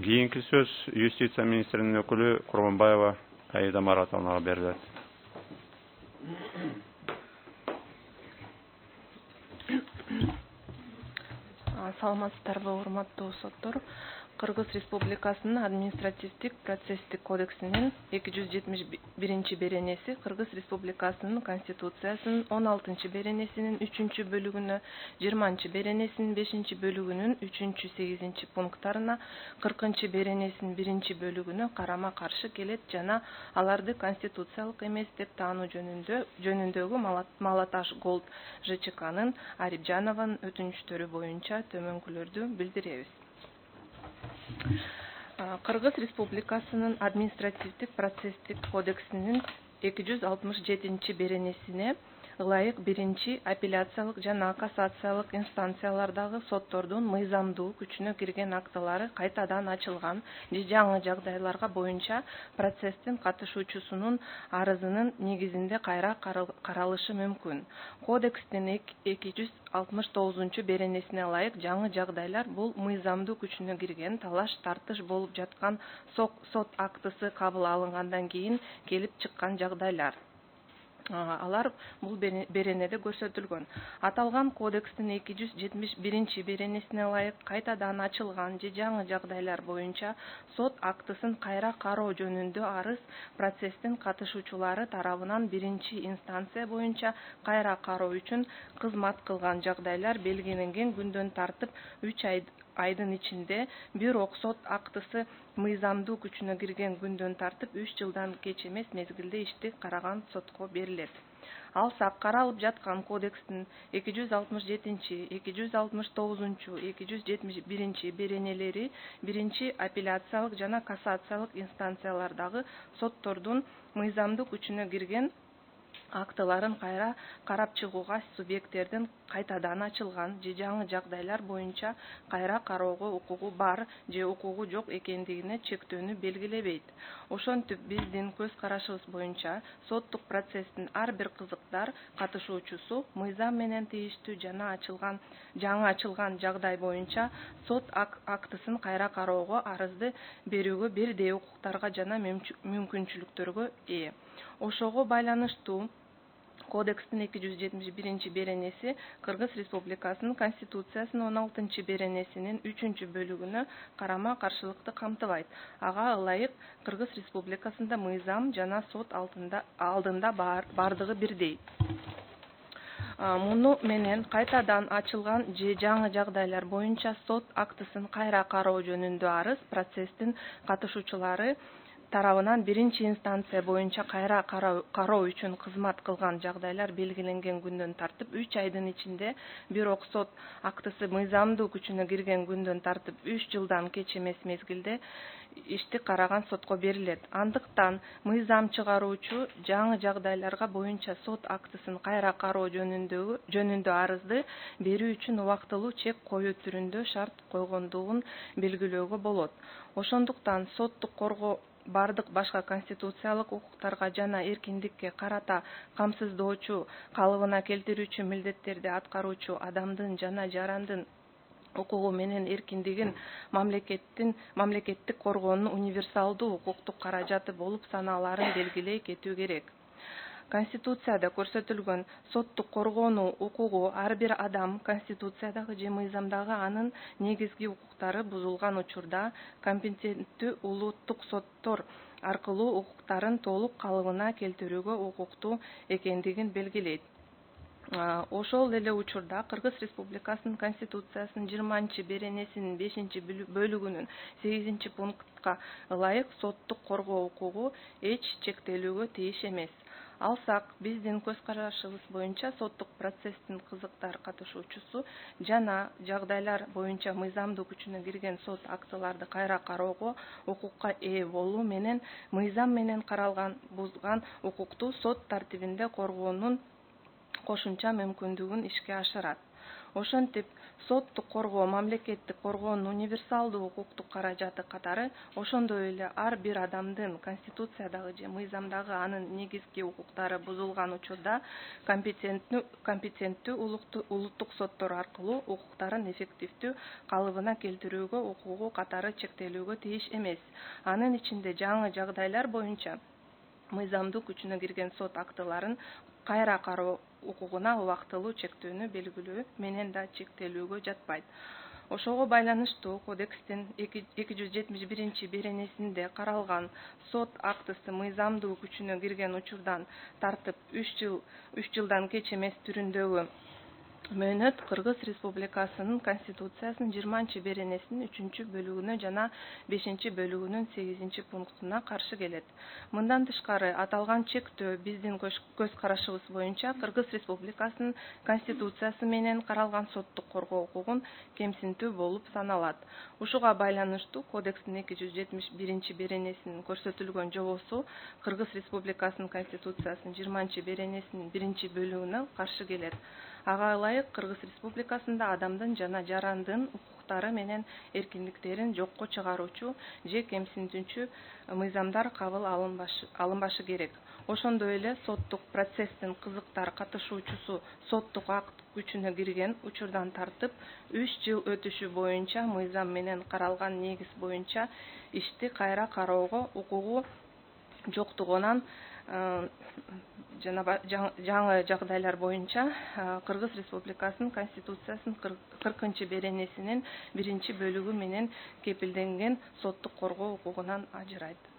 Кийинки сөз юстиция министринин өкүлү Курманбаева Аида Маратовнага берилет. Саламатсыздарбы, урматтуу соттор. Кыргыз Республикасынын административдик процесстик кодексинин 271 беренеси Кыргыз Республикасынын Конституциясынын 16 беренесинин 3 бөлүгүнө, 20 беренесинин 5 бөлүгүнүн 3-8 пункттарына, 40 беренесинин 1 бөлүгүнө карама каршы келет жана аларды конституциялык эмес деп таануу жөнүндөгү Малаташ Голд ЖЧКнын Арипжанованын өтүнүчтөрү боюнча төмөнкүлөрдү билдиребиз. Кыргыз Республикасынын административдик процесстик кодексинин 267 беренесине ылайык биринчи апелляциялык жана кассациялык инстанциялардагы соттордун мыйзамдуу күчүнө кирген актылары кайтадан ачылган же жаңы жагдайларга боюнча процесстин катышуучусунун арызынын негизинде кайра каралышы мүмкүн. Кодекстин 269 беренесине ылайык жаңы жагдайлар бул мыйзамдуу күчүнө кирген талаш-тартыш болуп жаткан сот актысы кабыл алынгандан кийин келип чыккан жагдайлар. Алар бул беренеде көрсөтүлгөн. Аталган кодекстин 271 беренесине ылайык кайтадан ачылган же жаңы жагдайлар боюнча сот актысын кайра кароо жөнүндө арыз процесстин катышуучулары тарабынан биринчи инстанция боюнча кайра кароо үчүн кызмат кылган жагдайлар белгиленген күндөн тартып 3 айдын ичинде, бирок сот актысы мыйзамдуу күчүнө кирген күндөн тартып 3 жылдан кеч эмес мезгилде ишти караган сотко берилет. Алсак, каралып жаткан кодекстин 267, 269, 271 беренелери биринчи апелляциялык жана кассациялык инстанциялардагы соттордун мыйзамдуу күчүнө кирген актыларын кайра карап чыгууга субъекттердин кайтадан ачылган же жаңы жагдайлар боюнча кайра кароого укугу бар же укугу жок экендигине чектөөнү белгилебейт. Ошентип, биздин көз карашыбыз боюнча соттук процесстин ар бир кызыктар катышуучусу мыйзам менен тийиштүү жаңы ачылган жагдай боюнча сот актысын кайра кароого арызды берүүгө бирдей укуктарга жана мүмкүнчүлүктөргө ээ. Ошого байланыштуу Кодекстин 271 беренеси Кыргыз Республикасынын Конституциясынын 16 беренесинин 3 бөлүгүнө карама каршылыкты камтыбайт. Ага ылайык Кыргыз Республикасында мыйзам жана сот алдында бардыгы бирдей. Муну менен кайтадан ачылган же жаңы жагдайлар боюнча сот актысын кайра кароо жөнүндө арыз процесстин катышуучулары тарабынан биринчи инстанция боюнча кайра кароо үчүн кызмат кылган жагдайлар белгиленген күндөн тартып 3 айдын ичинде, бирок сот актысы мыйзамдуу күчүнө кирген күндөн тартып 3 жылдан кеч эмес мезгилде ишти караган сотко берилет. Андыктан мыйзам чыгаруучу жаңы жагдайларга боюнча сот актысын кайра кароо жөнүндө арызды берүү үчүн убактылуу чек коюу түрүндө шарт койгондугун белгилөөгө болот. Ошондуктан соттук коргоо бардык башка конституциялык укуктарга жана эркиндикке карата камсыздоочу, калыбына келтирүүчү милдеттерди аткаруучу адамдын жана жарандын укугу менен эркиндигин мамлекеттик коргоонун универсалдуу укуктук каражаты болуп саналаарын белгилей кетүү керек. Конституцияда көрсөтүлгөн соттук коргоону укугу ар бир адам Конституциядагы же мыйзамдагы анын негизги укуктары бузулган учурда компетенттүү улуттук соттор аркылуу укуктарын толук калыбына келтирүүгө укуктуу экендигин белгилейт. Ошол эле учурда Кыргыз Республикасынын Конституциясынын 20 беренесинин 5 бөлүгүнүн 8 пунктка ылайык соттук коргоо укугу эч чектелүүгө тийиш эмес. Алсак, биздин көз карашыбыз боюнча соттук процесстин кызыктар катышуучусу жана жагдайлар боюнча мыйзамдуу күчүнө кирген сот актыларды кайра кароого укукка ээ болуу менен мыйзам менен каралган бузган укукту сот тартибинде коргоонун кошумча мүмкүндүгүн ишке ашырат. Ошентип соттук коргоо, мамлекеттик коргоонун универсалдуу укуктук каражаты катары ошондой эле ар бир адамдын конституциядагы же мыйзамдагы анын негизги укуктары бузулган учурда компетенттүү улуттук соттор аркылуу укуктарын эффективдүү калыбына келтирүүгө укугу катары чектелүүгө тийиш эмес. Анын ичинде жаңы жагдайлар боюнча мыйзамдуу күчүнө кирген сот актыларын кайра кароо укугуна убактылуу чектөөнү белгилөө менен да чектелүүгө жатпайт. Ошого байланыштуу кодекстин 271 беренесинде каралган сот актысы мыйзамдуу күчүнө кирген учурдан тартып 3 жылдан кеч эмес түрүндөгү мөөнөт Кыргыз Республикасынын Конституциясынын 20 беренесинин 3-бөлүгүнө жана 5-бөлүгүнүн 8 пунктуна каршы келет. Мындан тышкары аталган чектөө биздин көз карашыбыз боюнча Кыргыз Республикасынын Конституциясы менен каралган соттук коргоо укугун кемсинтүү болуп саналат. Ушуга байланыштуу Кодекстин 271 беренесинин көрсөтүлгөн жобосу Кыргыз Республикасынын Конституциясынын 20 беренесинин 1-бөлүгүнө каршы келет. Ага ылайык Кыргыз Республикасында адамдын жана жарандын укуктары менен эркиндиктерин жокко чыгаруучу же кемсинтүүчү мыйзамдар кабыл алынбашы керек. Ошондой эле соттук процесстин кызыктар катышуучусу соттук акт күчүнө кирген учурдан тартып 3 жыл өтүшү боюнча мыйзам менен каралган негиз боюнча ишти кайра кароого укугу жоктугунан жана жаңы жагдайлар боюнча Кыргыз Республикасынын Конституциясынын 40-беренесинин 1-бөлүгү менен кепилденген соттук коргоо укугунан ажырайт.